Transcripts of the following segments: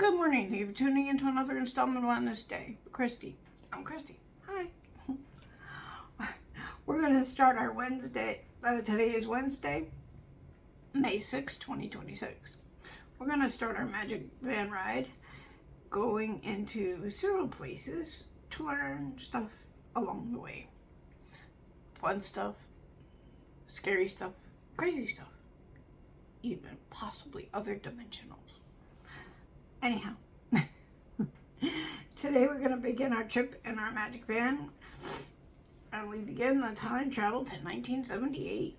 Good morning. Thank you for tuning in to another installment on this day. Christy. I'm Christy. Hi. We're going to start our Wednesday. Today is Wednesday, May 6, 2026. We're going to start our magic van ride going into several places to learn stuff along the way. Fun stuff, scary stuff, crazy stuff, even possibly other dimensionals. Anyhow, today we're going to begin our trip in our magic van, and we begin the time travel to 1978.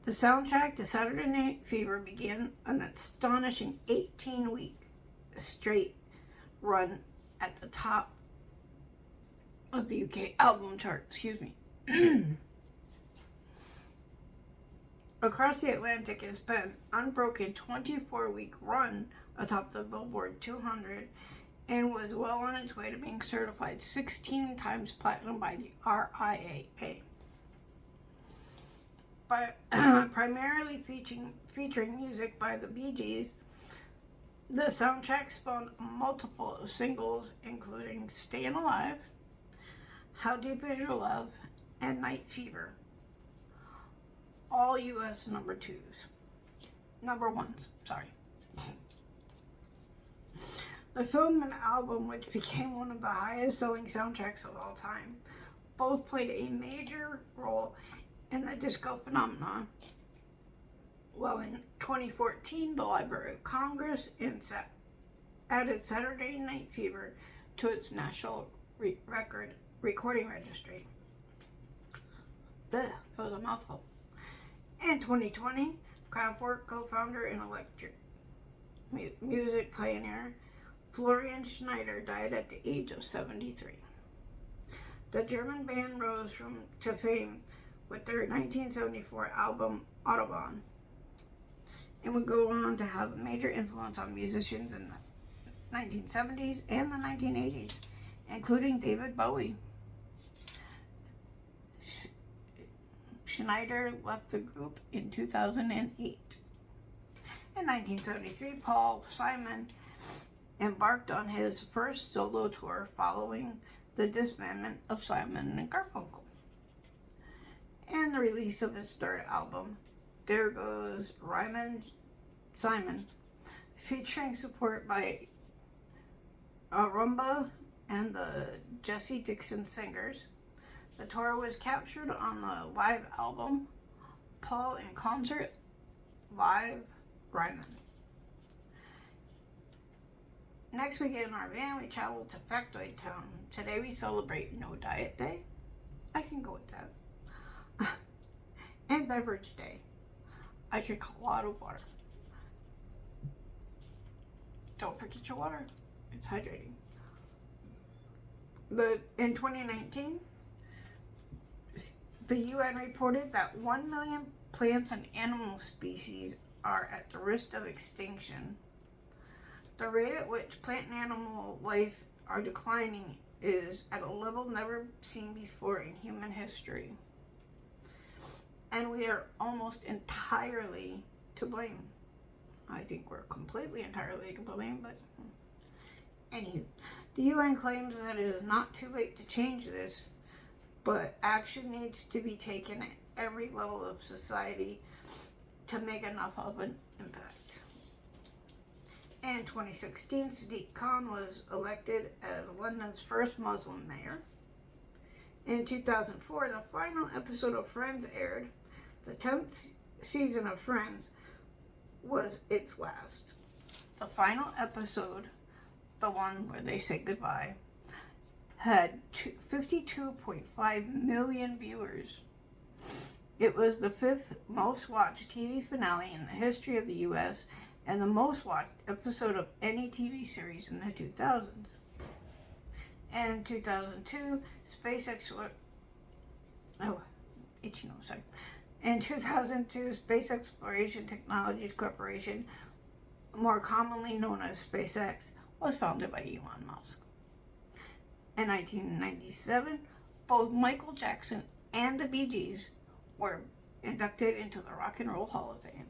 The soundtrack to Saturday Night Fever began an astonishing 18-week straight run at the top of the UK album chart. Across the Atlantic, it's been an unbroken 24-week run atop the Billboard 200 and was well on its way to being certified 16 times platinum by the RIAA. But primarily featuring music by the Bee Gees, the soundtrack spawned multiple singles including Stayin' Alive, How Deep Is Your Love, and Night Fever. All US number ones. The film and album, which became one of the highest selling soundtracks of all time, both played a major role in the disco phenomenon. Well, in 2014, the Library of Congress added Saturday Night Fever to its National Recording Registry. That was a mouthful. In 2020, Kraftwerk co-founder and electric music pioneer Florian Schneider died at the age of 73. The German band rose to fame with their 1974 album Autobahn, and would go on to have a major influence on musicians in the 1970s and the 1980s, including David Bowie. Schneider left the group in 2008. In 1973, Paul Simon embarked on his first solo tour following the disbandment of Simon and Garfunkel, and the release of his third album, There Goes Simon, featuring support by Rumba and the Jesse Dixon Singers. The tour was captured on the live album, Paul in Concert Live Ryman. Next we get in our van, we travel to Factoid Town. Today we celebrate No Diet Day. I can go with that. And Beverage Day. I drink a lot of water. Don't forget your water. It's hydrating. In 2019, the UN reported that 1 million plants and animal species are at the risk of extinction. The rate at which plant and animal life are declining is at a level never seen before in human history. And we are almost entirely to blame. I think we're completely entirely to blame, but anywho. The UN claims that it is not too late to change this, but action needs to be taken at every level of society to make enough of an impact. In 2016, Sadiq Khan was elected as London's first Muslim mayor. In 2004, the final episode of Friends aired. The 10th season of Friends was its last. The final episode, the one where they say goodbye, had 52.5 million viewers. It was the 5th most watched TV finale in the history of the US and the most watched episode of any TV series in the 2000s. In 2002, Space Exploration Technologies Corporation, more commonly known as SpaceX, was founded by Elon Musk. In 1997, both Michael Jackson and the Bee Gees were inducted into the Rock and Roll Hall of Fame.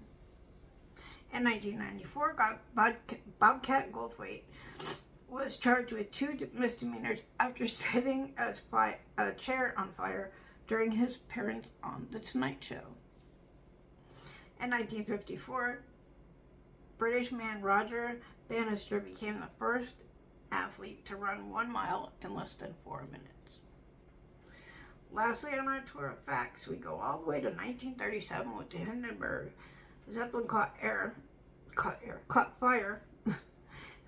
In 1994, Bobcat Goldthwait was charged with 2 misdemeanors after setting a chair on fire during his appearance on The Tonight Show. In 1954, British man Roger Bannister became the first athlete to run 1 mile in less than 4 minutes. Lastly, on our tour of facts, we go all the way to 1937 with the Hindenburg Zeppelin caught fire and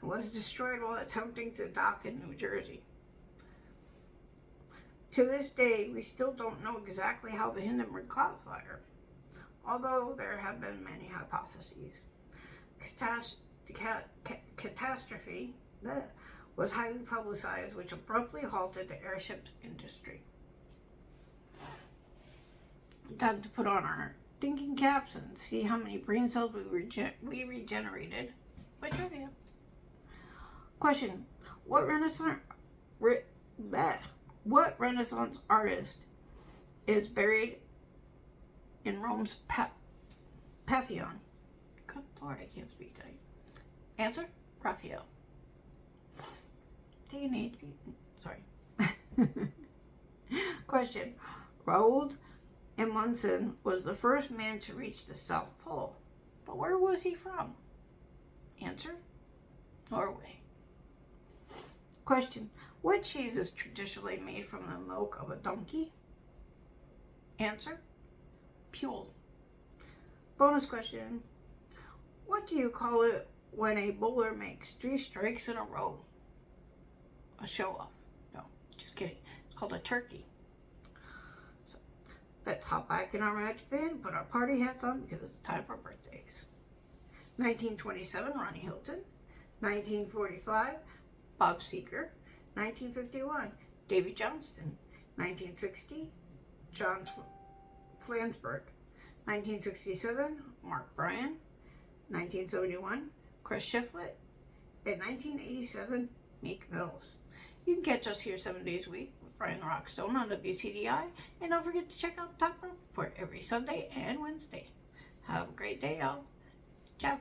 was destroyed while attempting to dock in New Jersey. To this day, we still don't know exactly how the Hindenburg caught fire, although there have been many hypotheses. The catastrophe was highly publicized, which abruptly halted the airship's industry. Time to put on our thinking caps and see how many brain cells we regenerated by trivia. Question: What Renaissance artist is buried in Rome's Pantheon? Good Lord, I can't speak tonight. Answer: Raphael. Do you need? Sorry. Question: Raoul Amundsen was the first man to reach the South Pole, but where was he from? Answer: Norway. Question: What cheese is traditionally made from the milk of a donkey? Answer: Pule. Bonus question: What do you call it when a bowler makes 3 strikes in a row? A show-off. No, just kidding. It's called a turkey. So, let's hop back in our magic band, put our party hats on because it's time for birthdays. 1927, Ronnie Hilton. 1945, Bob Seger. 1951, Davy Johnston. 1960, John Flansburgh. 1967, Mark Bryan. 1971, Chris Shiflett. And 1987, Meek Mills. You can catch us here 7 days a week with Brian the Rockstone on WCDI. And don't forget to check out Top Report every Sunday and Wednesday. Have a great day, y'all. Ciao.